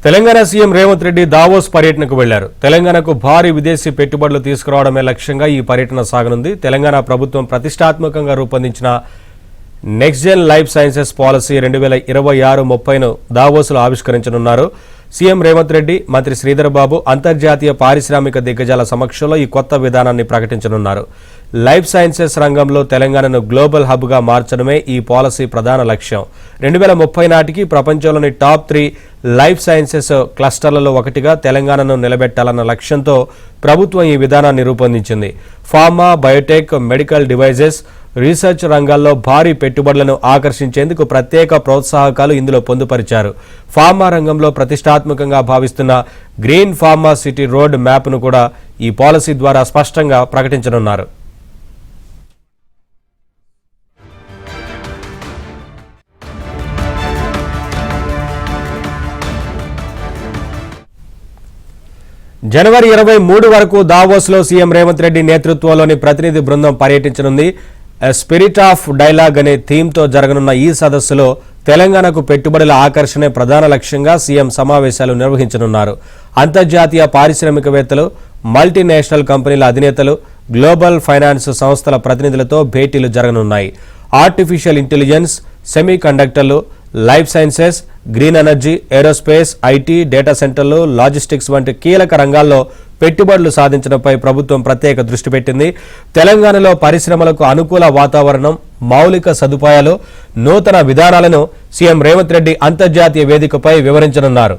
Telangana CM Revanth Reddy Davos పర్యటనకు వెళ్లారు. తెలంగాణకు భారీ విదేశీ పెట్టుబడులు తీసుకురావడమే లక్ష్యంగా ఈ పర్యటన సాగనుంది. తెలంగాణ ప్రభుత్వం ప్రతిష్టాత్మకంగా రూపొందించిన next gen life sciences policy 2026-30ను దావోస్లో ఆవిష్కరించనున్నారు. సీఎం రేవంత్ రెడ్డి, మంత్రి శ్రీధర్ బాబు అంతర్జాతీయ పారిశ్రామిక దిగ్గజాల సమక్షంలో ఈ కొత్త విధానాన్ని ప్రకటించనున్నారు. లైఫ్ సైన్సెస్ రంగంలో తెలంగాణను గ్లోబల్ హబ్గా మార్చడమే ఈ పాలసీ ప్రధాన లక్ష్యం. 2030 నాటికి ప్రపంచంలోని టాప్ 3 లైఫ్ సైన్సెస్ క్లస్టర్లలో ఒకటిగా తెలంగాణను నిలబెట్టాలన్న లక్ష్యంతో ప్రభుత్వం ఈ విధానాన్ని రూపొందించింది. Pharma, Biotech, medical devices, research రంగాల్లో భారీ పెట్టుబడులను ఆకర్షించేందుకు ప్రత్యేక ప్రోత్సాహకాలు ఇందులో పొందుపరిచారు. ఫార్మా రంగంలో ప్రతిష్టాత్మకంగా భావిస్తున్న గ్రీన్ ఫార్మా సిటీ రోడ్ మ్యాప్ను కూడా ఈ పాలసీ ద్వారా స్పష్టంగా ప్రకటించనున్నారు. జనవరి 23 వరకు దావోస్లో సీఎం రేవంత్ రెడ్డి నేతృత్వంలోని ప్రతినిధి బృందం పర్యటించనుంది. స్పిరిట్ ఆఫ్ డైలాగ్ అనే థీమ్తో జరగనున్న ఈ సదస్సులో తెలంగాణకు పెట్టుబడుల ఆకర్షణే ప్రధాన లక్ష్యంగా సీఎం సమావేశాలు నిర్వహించనున్నారు. అంతర్జాతీయ పారిశ్రామికవేత్తలు, మల్టీనేషనల్ కంపెనీల అధినేతలు, గ్లోబల్ ఫైనాన్స్ సంస్థల ప్రతినిధులతో భేటీలు జరగనున్నాయి. ఆర్టిఫిషియల్ ఇంటెలిజెన్స్, సెమీ కండక్టర్లు, life sciences, green energy, aerospace, IT, data సెంటర్లు, లాజిస్టిక్స్ వంటి కీలక రంగాల్లో పెట్టుబడులు సాధించడంపై ప్రభుత్వం ప్రత్యేక దృష్టి పెట్టింది. తెలంగాణలో పరిశ్రమలకు అనుకూల వాతావరణం, మౌలిక సదుపాయాలు, నూతన విధానాలను సీఎం రేవంత్ రెడ్డి అంతర్జాతీయ వేదికపై వివరించనున్నారు.